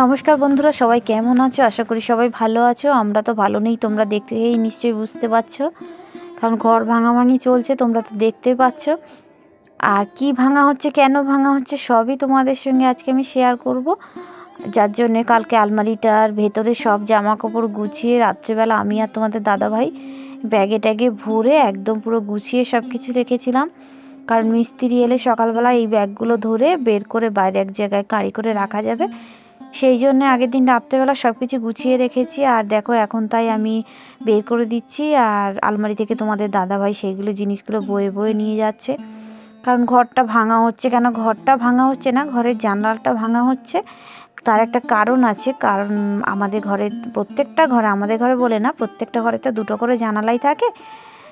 নমস্কার বন্ধুরা, সবাই কেমন আছো? আশা করি সবাই ভালো আছো। আমরা তো ভালো নেই, তোমরা দেখতেই নিশ্চয়ই বুঝতে পারছো, কারণ ঘর ভাঙাভাঙি চলছে, তোমরা তো দেখতেই পাচ্ছ। আর কি ভাঙা হচ্ছে, কেন ভাঙা হচ্ছে, সবই তোমাদের সঙ্গে আজকে আমি শেয়ার করব। যার জন্যে কালকে আলমারিটার ভেতরে সব জামা কাপড় গুছিয়ে রাত্রেবেলা আমি আর তোমাদের দাদাভাই ব্যাগে ট্যাগে ভরে একদম পুরো গুছিয়ে সব কিছু রেখেছিলাম। কারণ মিস্ত্রি এলে সকালবেলা এই ব্যাগগুলো ধরে বের করে বাইরে এক জায়গায় কাঁড়ি করে রাখা যাবে, সেই জন্য আগের দিন রাত্রেবেলা সব কিছু গুছিয়ে রেখেছি। আর দেখো এখন তাই আমি বের করে দিচ্ছি, আর আলমারি থেকে তোমাদের দাদাভাই সেইগুলো জিনিসগুলো বয়ে বয়ে নিয়ে যাচ্ছে। কারণ ঘরটা ভাঙা হচ্ছে, কেন ঘরটা ভাঙা হচ্ছে না, ঘরের জানলাটা ভাঙা হচ্ছে, তার একটা কারণ আছে। কারণ আমাদের ঘরে প্রত্যেকটা ঘরে, আমাদের ঘরে বলে না, প্রত্যেকটা ঘরে তো দুটো করে জানালাই থাকে,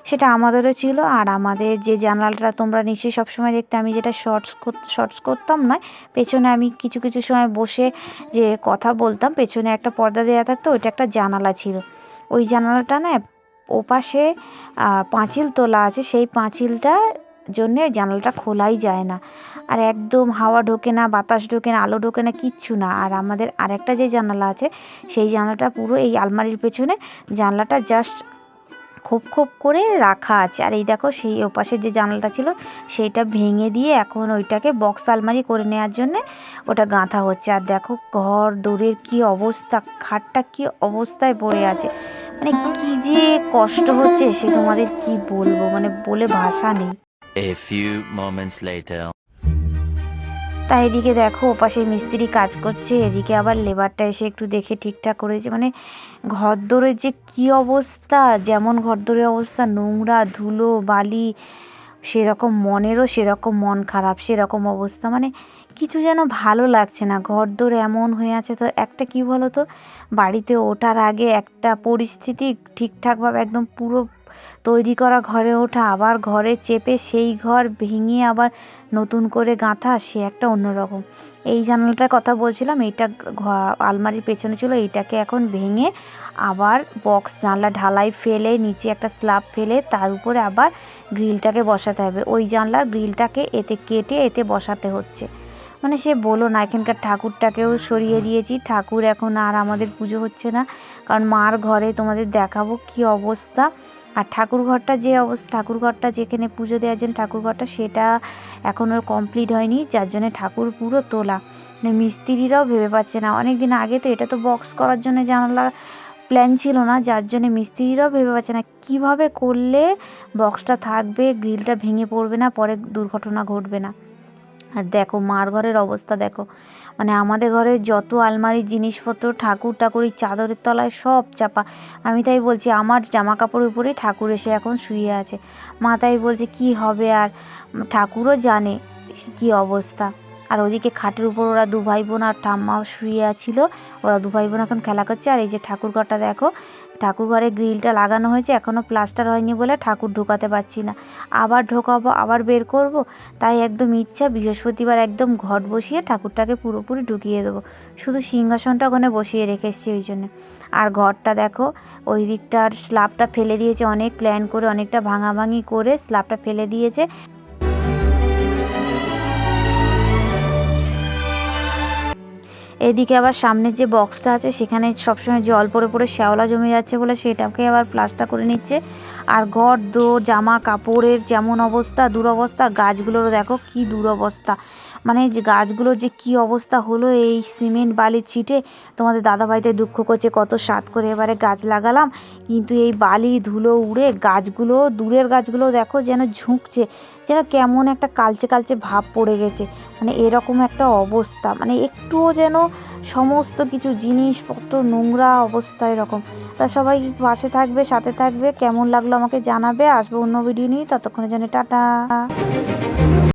সেটা আমাদেরও ছিল। আর আমাদের যে জানালাটা তোমরা নিশ্চয়ই সবসময় দেখতে, আমি যেটা শর্টস করতাম নয়, পেছনে আমি কিছু কিছু সময় বসে যে কথা বলতাম, পেছনে একটা পর্দা দেওয়া থাকতো, ওইটা একটা জানালা ছিল। ওই জানালাটা না ওপাশে পাঁচিল তোলা আছে, সেই পাঁচিলটা জন্যে জানালাটা খোলাই যায় না, আর একদম হাওয়া ঢোকে না, বাতাস ঢোকে না, আলো ঢোকে না, কিচ্ছু না। আর আমাদের আরেকটা যে জানালা আছে, সেই জানালাটা পুরো এই আলমারির পেছনে জানলাটা জাস্ট খোপ খোপ করে রাখা আছে। আর এই দেখো সেই ওপাশে যে জানালাটা ছিল সেইটা ভেঙে দিয়ে এখন ওইটাকে বক্স আলমারি করে নেওয়ার জন্য ওটা গাঁথা হচ্ছে। আর দেখো ঘর দৌড়ের কি অবস্থা, খাটটা কি অবস্থায় পড়ে আছে, মানে কি যে কষ্ট হচ্ছে সে তোমাদের কি বলবো, মানে বলে ভাষা নেই। A few moments later. তাই এদিকে দেখো ওপাশে মিস্ত্রি কাজ করছে, এদিকে আবার লেবারটা এসে একটু দেখে ঠিকঠাক করেছে। মানে ঘরদোরের যে কি অবস্থা, যেমন ঘরদোরের অবস্থা, নোংরা ধুলো বালি, সেরকম মনেরও সেরকম মন খারাপ, সেরকম অবস্থা। মানে কিছু যেন ভালো লাগছে না, ঘরদোর এমন হয়ে আছে। তো একটা কি বলো তো, বাড়িতে ওঠার আগে একটা পরিস্থিতি ঠিকঠাকভাবে একদম পুরো তৈরি করা ঘরে ওঠা, আবার ঘরে চেপে সেই ঘর ভেঙে আবার নতুন করে গাঁথা, সে একটা অন্যরকম। এই জানালাটার কথা বলছিলাম, এইটা আলমারির পেছনে ছিল, এইটাকে এখন ভেঙে আবার বক্স জানলা ঢালাই ফেলে নিচে একটা স্ল্যাব ফেলে তার উপরে আবার গ্রিলটাকে বসাতে হবে। ওই জানলার গ্রিলটাকে এতে কেটে এতে বসাতে হচ্ছে। মানে সে বলো না, এখানকার ঠাকুরটাকেও সরিয়ে দিয়েছি, ঠাকুর এখন আর আমাদের পুজো হচ্ছে না, কারণ মার ঘরে তোমাদের দেখাবো কি অবস্থা। আর ঠাকুর ঘরটা যে অবস্থা, ঠাকুর ঘরটা যেখানে পুজো দেওয়ার জন্য ঠাকুর ঘরটা, সেটা এখনও কমপ্লিট হয়নি, যার জন্য ঠাকুর পুরো তোলা। মানে মিস্ত্রিরাও ভেবে পাচ্ছে না, অনেক দিন আগে তো এটা তো বক্স করার জন্য জানালা প্ল্যান ছিল না, যার জন্য মিস্ত্রিরাও ভেবে পাচ্ছে না কীভাবে করলে বক্সটা থাকবে, গ্রিলটা ভেঙে পড়বে না, পরে দুর্ঘটনা ঘটবে না। আর দেখো মার ঘরের অবস্থা দেখো, মানে আমাদের ঘরে যত আলমারির জিনিসপত্র, ঠাকুর টাকুরের চাদরের তলায় সব চাপা। আমি তাই বলছি আমার জামা কাপড়ের উপরেই ঠাকুর এসে এখন শুয়ে আছে। মা তাই বলছে কি হবে, আর ঠাকুরও জানে কি অবস্থা। আর ওদিকে খাটের উপর ওরা দু ভাই বোন আর ঠাম্মাও শুয়ে ছিল, ওরা দু ভাই বোন এখন খেলা করছে। আর এই যে ঠাকুর ঘরটা দেখো, ঠাকুর ঘরে গ্রিলটা লাগানো হয়েছে, এখনও প্লাস্টার হয়নি বলে ঠাকুর ঢোকাতে পারছি না, আবার ঢোকাবো, আবার বের করব। তাই একদম ইচ্ছা বৃহস্পতিবার একদম ঘট বসিয়ে ঠাকুরটাকে পুরোপুরি ঢুকিয়ে দেবো, শুধু সিংহাসনটা ওখানে বসিয়ে রেখে এসেছি ওই জন্য। আর ঘরটা দেখো ওই দিকটার স্ল্যাবটা ফেলে দিয়েছে, অনেক প্ল্যান করে অনেকটা ভাঙাভাঙি করে স্ল্যাবটা ফেলে দিয়েছে। এদিকে আবার সামনের যে বক্সটা আছে সেখানে সবসময় জল পড়ে পড়ে শ্যাওলা জমে যাচ্ছে বলে সেটাকে আবার প্লাস্টার করে নিচ্ছে। আর ঘর দোর জামা কাপড়ের যেমন অবস্থা দুরবস্থা, গাছগুলোরও দেখো কি দুরবস্থা। মানে যে গাছগুলোর যে কী অবস্থা হলো এই সিমেন্ট বালি ছিটে। তোমাদের দাদাভাইতে দুঃখ করছে কত সাত করে এবারে গাছ লাগালাম, কিন্তু এই বালি ধুলো উড়ে গাছগুলো, দূরের গাছগুলো দেখো যেন ঝুঁকছে, যেন কেমন একটা কালচে কালচে ভাব পড়ে গেছে। মানে এরকম একটা অবস্থা, মানে একটুও যেন সমস্ত কিছু জিনিসপত্র নোংরা অবস্থা এরকম। তা সবাই পাশে থাকবে, সাথে থাকবে, কেমন লাগলো আমাকে জানাবে। আসবো অন্য ভিডিও নিয়ে, ততক্ষণের জন্য টাটা।